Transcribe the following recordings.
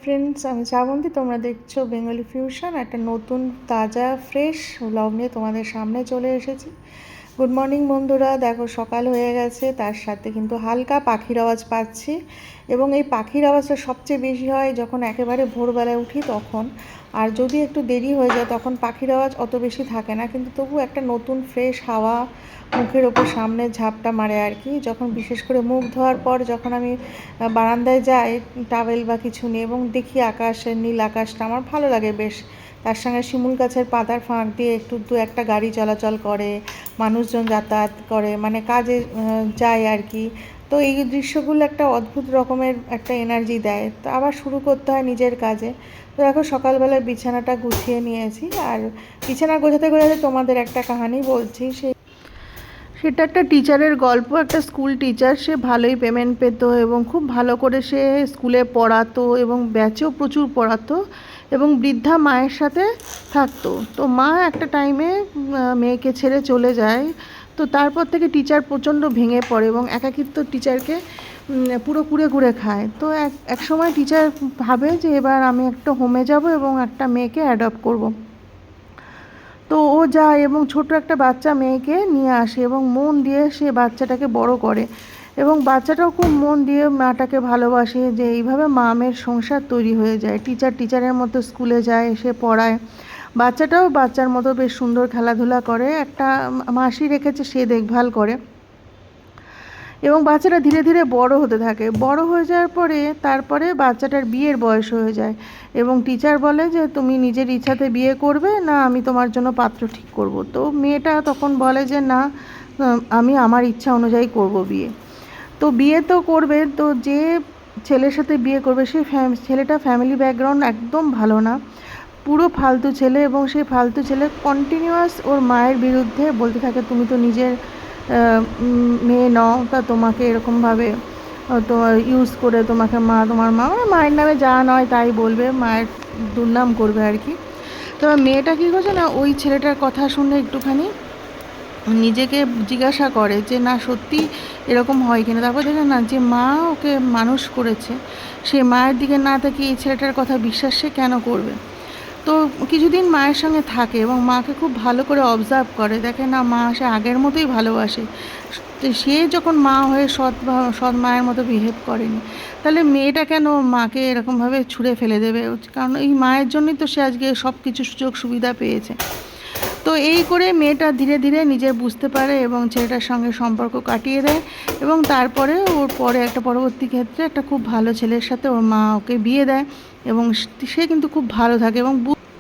Friends, আমি শ্রাবন্তী। তোমরা দেখছো বেঙ্গলি ফিউশন। একটা নতুন তাজা ফ্রেশ ব্লগ নিয়ে তোমাদের সামনে চলে এসেছি। গুড মর্নিং বন্ধুরা। দেখো সকাল হয়ে গেছে, তার সাথে কিন্তু হালকা পাখির আওয়াজ পাচ্ছি। এবং এই পাখির আওয়াজটা সবচেয়ে বেশি হয় যখন একেবারে ভোরবেলায় উঠি তখন। আর যদি একটু দেরি হয়ে যায় তখন পাখির আওয়াজ অত বেশি থাকে না, কিন্তু তবু একটা নতুন ফ্রেশ হাওয়া মুখের ওপর সামনে ঝাপটা মারে আর কি। যখন বিশেষ করে মুখ ধোয়ার পর যখন আমি বারান্দায় যাই টাওয়েল বা কিছু নিয়ে এবং দেখি আকাশের নীল আকাশটা, আমার ভালো লাগে বেশ। তার সঙ্গে শিমুল গাছের পাতার ফাঁক দিয়ে একটু দু একটা গাড়ি চলাচল করে, মানুষজন যাতায়াত করে, মানে কাজে যায় আর কি। তো এই দৃশ্যগুলো একটা অদ্ভুত রকমের একটা এনার্জি দেয়। তো আবার শুরু করতে হয় নিজের কাজে। তো দেখো সকালবেলায় বিছানাটা গুছিয়ে নিয়েছি, আর বিছানা গোছাতে গোছাতে তোমাদের একটা কাহিনী বলছি। সেটা একটা টিচারের গল্প। একটা স্কুল টিচার, সে ভালোই পেমেন্ট পেত এবং খুব ভালো করে সে স্কুলে পড়াতো এবং ব্যাচেও প্রচুর পড়াতো এবং বৃদ্ধা মায়ের সাথে থাকতো। তো মা একটা টাইমে মেয়েকে ছেড়ে চলে যায়। তো তারপর থেকে টিচার প্রচণ্ড ভেঙে পড়ে এবং একাকিত্ব টিচারকে পুরো কুড়ে কুড়ে খায়। তো এক সময় টিচার ভাবে যে এবার আমি একটা হোমে যাব এবং একটা মেয়েকে অ্যাডপ্ট করব। তো ও যায় এবং ছোট একটা বাচ্চা মেয়েকে নিয়ে আসে এবং মন দিয়ে সে বাচ্চাটাকে বড় করে এবং বাচ্চাটাও খুব মন দিয়ে মাটাকে ভালোবাসে, যে এইভাবে মা মেয়ের সংসার তৈরি হয়ে যায়। টিচারের মতো স্কুলে যায়, সে পড়ায়, বাচ্চাটাও বাচ্চার মতো বেশ সুন্দর খেলাধুলা করে। একটা মাসি রেখেছে, সে দেখভাল করে এবং বাচ্চাটা ধীরে ধীরে বড় হতে থাকে। বড় হয়ে যাওয়ার পরে তারপরে বাচ্চাটার বিয়ের বয়স হয়ে যায় এবং টিচার বলে যে তুমি নিজের ইচ্ছাতে বিয়ে করবে না আমি তোমার জন্য পাত্র ঠিক করব। তো মেয়েটা তখন বলে যে না, আমি আমার ইচ্ছা অনুযায়ী করব বিয়ে। তো বিয়ে তো করবে, তো যে ছেলের সাথে বিয়ে করবে সেই ছেলেটা ফ্যামিলি ব্যাকগ্রাউন্ড একদম ভালো না, পুরো ফালতু ছেলে। এবং সেই ফালতু ছেলে কন্টিনিউয়াস ওর মায়ের বিরুদ্ধে বলতে থাকে তুমি তো নিজের মেয়ে নও, তা তোমাকে এরকমভাবে তোমার ইউজ করে তোমার মা মানে মায়ের নামে যা নয় তাই বলবে, মায়ের দুর্নাম করবে আর কি। তো মেয়েটা কী করছে না, ওই ছেলেটার কথা শুনে একটুখানি নিজেকে জিজ্ঞাসা করে যে না সত্যি এরকম হয় কিনা। তারপর দেখে না যে মা ওকে মানুষ করেছে, সে মায়ের দিকে না তাকিয়ে এই ছেলেটার কথা বিশ্বাস সে কেন করবে। তো কিছুদিন মায়ের সঙ্গে থাকে এবং মাকে খুব ভালো করে অবজার্ভ করে, দেখে না মা সে আগের মতোই ভালোবাসে। তো সে যখন মা হয়ে সৎ মায়ের মতো বিহেভ করেনি, তাহলে মেয়েটা কেন মাকে এরকমভাবে ছুঁড়ে ফেলে দেবে? কারণ এই মায়ের জন্যই তো সে আজকে সব কিছু সুযোগ সুবিধা পেয়েছে। তো এই করে মেয়েটা ধীরে ধীরে নিজে বুঝতে পারে এবং ছেলেটার সঙ্গে সম্পর্ক কাটিয়ে দেয় এবং তারপরে ওর পরে একটা পরবর্তী ক্ষেত্রে একটা খুব ভালো ছেলের সাথে ওর মা ওকে বিয়ে দেয় এবং সে কিন্তু খুব ভালো থাকে এবং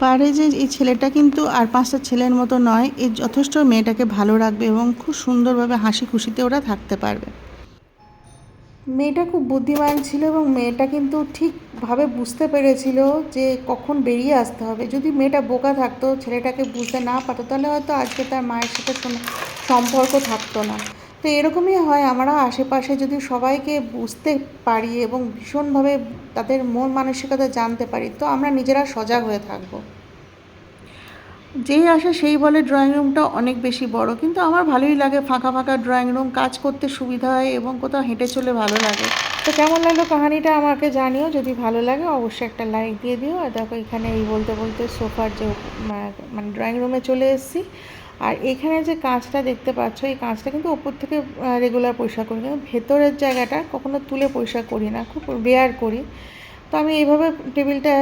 পারে যে এই ছেলেটা কিন্তু আর পাঁচটা ছেলের মতো নয়, এই যথেষ্ট মেয়েটাকে ভালো রাখবে এবং খুব সুন্দরভাবে হাসি খুশিতে ওরা থাকতে পারবে। মেয়েটা খুব বুদ্ধিমান ছিল এবং মেয়েটা কিন্তু ঠিকভাবে বুঝতে পেরেছিল যে কখন বেরিয়ে আসতে হবে। যদি মেয়েটা বোকা থাকতো, ছেলেটাকে বুঝতে না পারতো, তাহলে হয়তো আজকে তার মায়ের সাথে কোনো সম্পর্ক থাকতো না। তো এরকমই হয়, আমরা আশেপাশে যদি সবাইকে বুঝতে পারি এবং ভীষণভাবে তাদের মন মানসিকতা জানতে পারি, তো আমরা নিজেরা সজাগ হয়ে থাকবো। যেই আসে সেই বলে ড্রয়িং রুমটা অনেক বেশি বড়, কিন্তু আমার ভালোই লাগে ফাঁকা ফাঁকা ড্রয়িং রুম, কাজ করতে সুবিধা হয় এবং কোথাও হেঁটে চলে ভালো লাগে। তো কেমন লাগলো কাহিনিটা আমাকে জানিও, যদি ভালো লাগে অবশ্যই একটা লাইক দিয়ে দিও। আর দেখো এখানে এই বলতে বলতে সোফার যে মানে ড্রয়িং রুমে চলে এসেছি। আর এখানে যে কাঁচটা দেখতে পাচ্ছ, এই কাঁচটা কিন্তু ওপর থেকে রেগুলার পরিষ্কার করি, কিন্তু ভেতরের জায়গাটা কখনো তুলে পরিষ্কার করি না, খুব রেয়ার করি। তো আমি এইভাবে টেবিলটা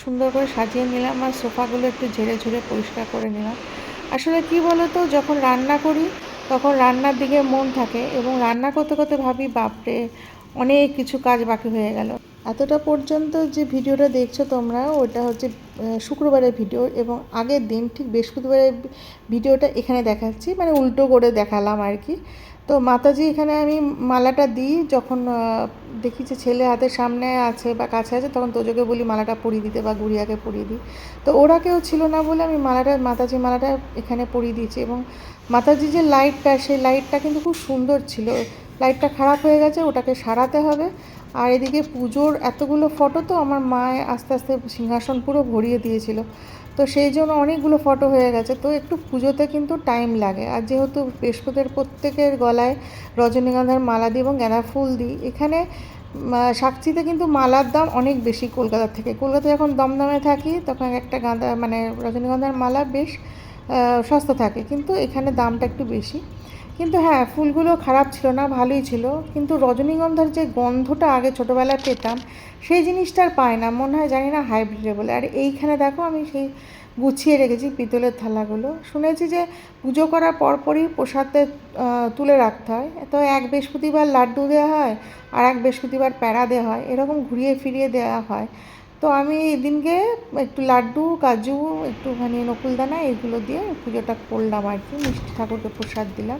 সুন্দর করে সাজিয়ে নিলাম আর সোফাগুলো একটু ঝেড়ে ঝুড়ে পরিষ্কার করে নিলাম। আসলে কি বলো তো, যখন রান্না করি তখন রান্নার দিকে মন থাকে এবং রান্না করতে করতে ভাবি বাপরে অনেক কিছু কাজ বাকি হয়ে গেল। এতটা পর্যন্ত যে ভিডিওটা দেখছো তোমরা, ওটা হচ্ছে শুক্রবারের ভিডিও এবং আগের দিন ঠিক বৃহস্পতিবারের ভিডিওটা এখানে দেখাচ্ছি, মানে উল্টো করে দেখালাম আর কি। তো মাতাজি এখানে আমি মালাটা দিই যখন দেখি যে ছেলে হাতের সামনে আছে বা কাছে আছে, তখন তোজোকে বলি মালাটা পরিয়ে দিতে বা গুড়িয়াকে পরিয়ে দিই। তো ওরা কেউ ছিল না বলে আমি মাতাজি মালাটা এখানে পরিয়ে দিয়েছি। এবং মাতাজি যে লাইটটা, সেই লাইটটা কিন্তু খুব সুন্দর ছিল, লাইটটা খারাপ হয়ে গেছে, ওটাকে সারাতে হবে। আর এদিকে পুজোর এতগুলো ফটো, তো আমার মায়ে আস্তে আস্তে সিংহাসন পুরো ভরিয়ে দিয়েছিল, তো সেই জন্য অনেকগুলো ফটো হয়ে গেছে। তো একটু পুজোতে কিন্তু টাইম লাগে। আর যেহেতু বৃহস্পতির প্রত্যেকের গলায় রজনীগন্ধার মালা দিই এবং গাঁদা ফুল দিই, এখানে সাকচিতে কিন্তু মালার দাম অনেক বেশি কলকাতার থেকে। কলকাতায় যখন দমদমে থাকি তখন একটা গাঁদা মানে রজনীগন্ধার মালা বেশ সস্তা থাকে, কিন্তু এখানে দামটা একটু বেশি। কিন্তু হ্যাঁ, ফুলগুলো খারাপ ছিল না, ভালোই ছিল। কিন্তু রজনীগন্ধার যে গন্ধটা আগে ছোটোবেলায় পেতাম সেই জিনিসটা আর পাই না, মনে হয় জানি না হাইব্রিডে বলে। আর এইখানে দেখো আমি সেই গুছিয়ে রেখেছি পিতলের থালাগুলো। শুনেছি যে পুজো করার পরপরই প্রসাদে তুলে রাখতে হয়। তো এক বৃহস্পতিবার লাড্ডু দেওয়া হয়, আর এক বৃহস্পতিবার প্যাড়া দেওয়া হয়, এরকম ঘুরিয়ে ফিরিয়ে দেওয়া হয়। তো আমি এই দিনকে একটু লাড্ডু, কাজু, একটুখানি নকুলদানা এগুলো দিয়ে পুজোটা করলাম আর কি, মিষ্টি ঠাকুরকে প্রসাদ দিলাম।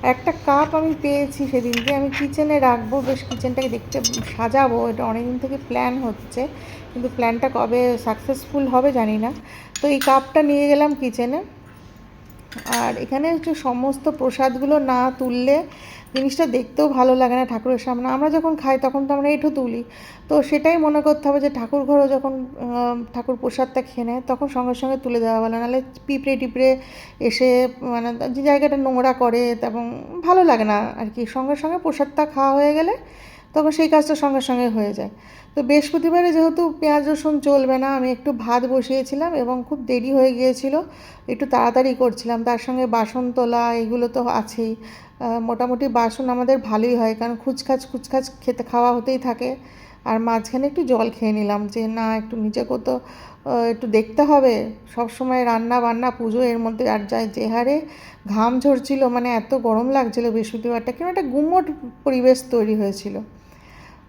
আর একটা কাপ আমি পেয়েছি সেদিনকে, আমি কিচেনে রাখবো, বেশ কিচেনটাকে দেখতে সাজাবো, এটা অনেকদিন থেকে প্ল্যান হচ্ছে, কিন্তু প্ল্যানটা কবে সাকসেসফুল হবে জানি না। তো এই কাপটা নিয়ে গেলাম কিচেনে। আর এখানে হচ্ছে সমস্ত প্রসাদগুলো না তুললে জিনিসটা দেখতেও ভালো লাগে না ঠাকুরের সামনে। আমরা যখন খাই তখন তো আমরা এঁঠো তুলি, তো সেটাই মনে করতে হবে যে ঠাকুর ঘরও যখন ঠাকুর প্রসাদটা খেয়ে নেয় তখন সঙ্গে সঙ্গে তুলে দেওয়া ভালো, নাহলে পিঁপড়ে টিপড়ে এসে মানে যে জায়গাটা নোংরা করে, এবং ভালো লাগে না আর কি। সঙ্গে সঙ্গে প্রসাদটা খাওয়া হয়ে গেলে তখন সেই কাজটা সঙ্গে সঙ্গে হয়ে যায়। তো বৃহস্পতিবারে যেহেতু পেঁয়াজ রসুন চলবে না, আমি একটু ভাত বসিয়েছিলাম এবং খুব দেরি হয়ে গিয়েছিল, একটু তাড়াতাড়ি করছিলাম। তার সঙ্গে বাসন তোলা এগুলো তো আছেই। মোটামুটি বাসন আমাদের ভালোই হয়, কারণ খুচখাচ খুচখাচ খেতে খাওয়া হতেই থাকে। আর মাঝখানে একটু জল খেয়ে নিলাম যে না, একটু নিজেকেও তো একটু দেখতে হবে। সব সময় রান্না বান্না পুজো এর মধ্যে, আর যায় যে হারে ঘাম ঝরছিল, মানে এত গরম লাগছিল বৃহস্পতিবারটা, কেন একটা গুমোট পরিবেশ তৈরি হয়েছিল।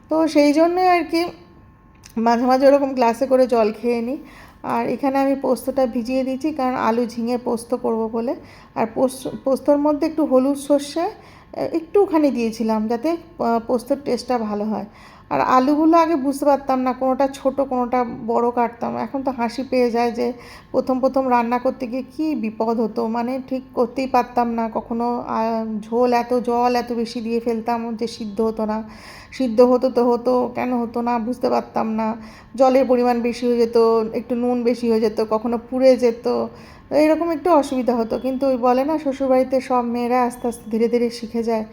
তো সেই জন্যই আর কি মাঝে মাঝে ওরকম গ্লাসে করে জল খেয়ে নিই। আর এখানে আমি পোস্তটা ভিজিয়ে দিয়েছি, কারণ আলু ঝিঙে পোস্ত করব বলে। আর পোস্তর মধ্যে একটু হলুদ সর্ষে একটুখানি দিয়েছিলাম, যাতে পোস্তর টেস্টটা ভালো হয়। আর আলুগুলো আগে বুঝতে পারতাম না, কোনোটা ছোট কোনোটা বড় কাটতাম। এখন তো হাসি পেয়ে যায় যে প্রথম প্রথম রান্না করতে গিয়ে কী বিপদ হতো, মানে ঠিক করতেই পারতাম না। কখনো ঝোল জল এত বেশি দিয়ে ফেলতাম যে সিদ্ধ হতো না। সিদ্ধ হতো তো হতো, কেন হতো না বুঝতে পারতাম না। জলের পরিমাণ বেশি হয়ে যেত, একটু নুন বেশি হয়ে যেত, কখনো পুড়ে যেত, এরকম একটু অসুবিধা হতো। কিন্তু ওই বলে না, শ্বশুরবাড়িতে সব মেয়েরা আস্তে আস্তে ধীরে ধীরে শিখে যায়।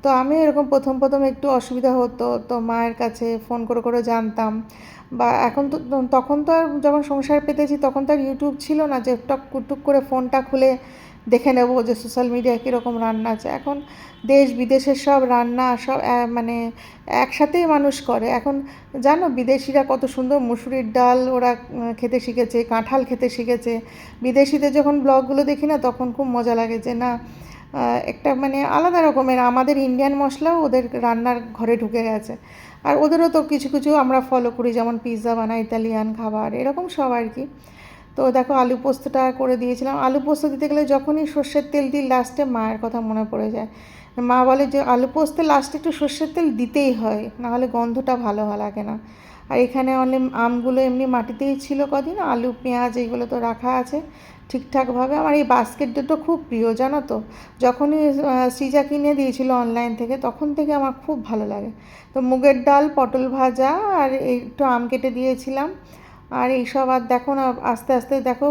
তো আমি এরকম প্রথম প্রথম একটু অসুবিধা হতো, তো মায়ের কাছে ফোন করে করে জানতাম। বা এখন তো, তখন তো আর যখন সংসার পেতেছি তখন তো আর ইউটিউব ছিল না যে টুক করে ফোনটা খুলে দেখে নেবো যে সোশ্যাল মিডিয়ায় কীরকম রান্না আছে। এখন দেশ বিদেশের সব রান্না সব মানে একসাথেই মানুষ করে এখন। জানো বিদেশিরা কত সুন্দর মুসুরির ডাল ওরা খেতে শিখেছে, কাঁঠাল খেতে শিখেছে। বিদেশিদের যখন ব্লগগুলো দেখি না তখন খুব মজা লাগে যে না, একটা মানে আলাদা রকমের আমাদের ইন্ডিয়ান মশলাও ওদের রান্নার ঘরে ঢুকে গেছে। আর ওদেরও তো কিছু কিছু আমরা ফলো করি, যেমন পিৎজা বানাই, ইতালিয়ান খাবার, এরকম সব আর কি। তো দেখো আলু পোস্তটা করে দিয়েছিলাম। আলু পোস্ত দিতে গেলে যখনই সর্ষের তেল দিই লাস্টে মায়ের কথা মনে পড়ে যায়। মা বলে যে আলু পোস্তে লাস্টে একটু সর্ষের তেল দিতেই হয়, নাহলে গন্ধটা ভালো লাগে না। আর এখানে অনেক আমগুলো এমনি মাটিতেই ছিল কদিন, আলু পেঁয়াজ এইগুলো তো রাখা আছে ঠিকঠাকভাবে। আমার এই বাস্কেট দুটো খুব প্রিয় জানো তো। যখনই সৃজা কিনে দিয়েছিল অনলাইন থেকে তখন থেকে আমার খুব ভালো লাগে। তো মুগের ডাল, পটল ভাজা, আর একটু আম কেটে দিয়েছিলাম। আর এইসব, আর দেখো না আস্তে আস্তে দেখো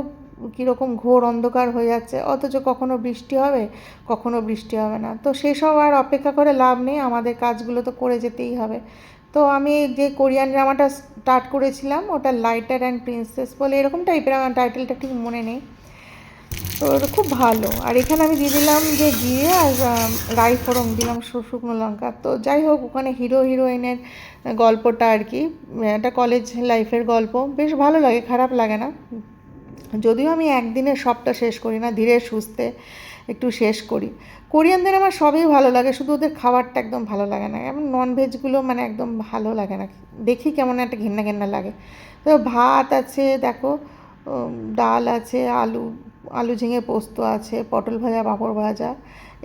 কীরকম ঘোর অন্ধকার হয়ে যাচ্ছে, অথচ কখনো বৃষ্টি হবে কখনো বৃষ্টি হবে না। তো সেসব আর অপেক্ষা করে লাভ নেই, আমাদের কাজগুলো তো করে যেতেই হবে। তো আমি যে কোরিয়ান ড্রামাটা স্টার্ট করেছিলাম ওটা লাইটার অ্যান্ড প্রিন্সেস বলে, এরকম টাইপের, আমার টাইটেলটা ঠিক মনে নেই। তো ওটা খুব ভালো। আর এখানে আমি দিয়ে দিলাম যে জিরে আর রাই ফোড়ন দিলাম, শুকনো লঙ্কা। তো যাই হোক, ওখানে হিরো হিরোইনের গল্পটা আর কি, একটা কলেজ লাইফের গল্প, বেশ ভালো লাগে, খারাপ লাগে না। যদিও আমি একদিনে সবটা শেষ করি না, ধীরে সুস্থে একটু শেষ করি। কোরিয়ানদের আমার সবই ভালো লাগে, শুধু ওদের খাবারটা একদম ভালো লাগে না, এমন ননভেজগুলো মানে একদম ভালো লাগে না, দেখি কেমন একটা ঘেন্না ঘেন্না লাগে। তো ভাত আছে দেখো, ডাল আছে, আলু ঝিঙে পোস্ত আছে, পটল ভাজা, পাঁপড় ভাজা,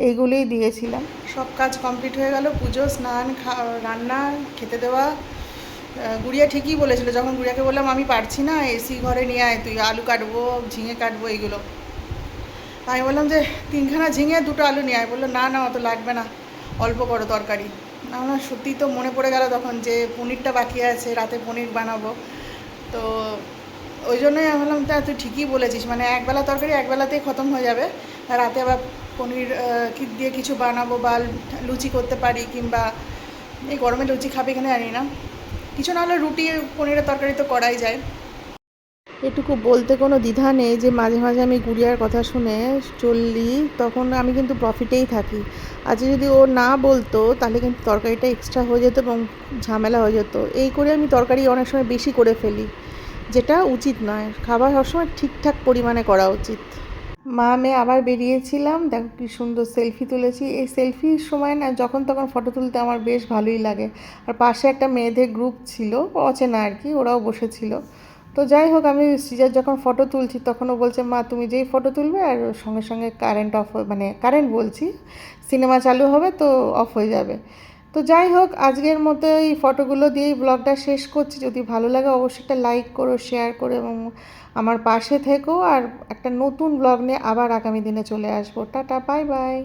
এইগুলোই দিয়েছিলাম। সব কাজ কমপ্লিট হয়ে গেল, পুজো, স্নান, রান্না, খেতে দেওয়া। গুড়িয়া ঠিকই বলেছিল, যখন গুড়িয়াকে বললাম আমি পারছি না, এসি ঘরে নিয়ে আয় তুই, আলু কাটবো, ঝিঙে কাটবো এইগুলো। আমি বললাম যে 3খানা ঝিঙে 2টো আলু নিয়ে আয়, বললো না না অত লাগবে না, অল্প করো তরকারি। আমার সত্যিই তো মনে পড়ে গেল তখন যে পনিরটা বাকি আছে, রাতে পনির বানাবো। তো ওই জন্যই আমি বললাম তা তুই ঠিকই বলেছিস, মানে একবেলা তরকারি একবেলাতেই খতম হয়ে যাবে, রাতে আবার পনির দিয়ে কিছু বানাবো, বা লুচি করতে পারি, কিংবা এই গরমে লুচি খাবে এখানে জানি না, কিছু না হলে রুটি পনিরের তরকারি তো করাই যায়। এটুকু বলতে কোনো দ্বিধা নেই যে মাঝে মাঝে আমি গুড়িয়ার কথা শুনে চললি, তখন আমি কিন্তু প্রফিটেই থাকি। আজকে যদি ও না বলতো তাহলে কিন্তু তরকারিটা এক্সট্রা হয়ে যেত এবং ঝামেলা হয়ে যেত। এই করে আমি তরকারি অনেক সময় বেশি করে ফেলি, যেটা উচিত নয়। খাবার সবসময় ঠিকঠাক পরিমাণে করা উচিত। মা মেয়ে আবার বেরিয়েছিলাম, দেখো কি সুন্দর সেলফি তুলেছি। এই সেলফির সময় না যখন তখন ফটো তুলতে আমার বেশ ভালোই লাগে। আর পাশে একটা মেয়েদের গ্রুপ ছিল, অচেনা আর কি, ওরাও বসেছিল। তো যাই হোক, আমি সিজার যখন ফটো তুলছি তখন ও বলছে, মা তুমি যেই ফটো তুলবে আর সঙ্গে সঙ্গে কারেন্ট অফ, মানে কারেন্ট বলছি, সিনেমা চালু হবে তো অফ হয়ে যাবে। তো যাই হোক, আজকের মতো এই ফটোগুলো দিয়েই ব্লগটা শেষ করছি। যদি ভালো লাগে অবশ্যই একটা লাইক করো, শেয়ার করো এবং আমার পাশে থেকো। আর একটা নতুন ব্লগ নিয়ে আবার আগামী দিনে চলে আসবো। Tata, bye bye.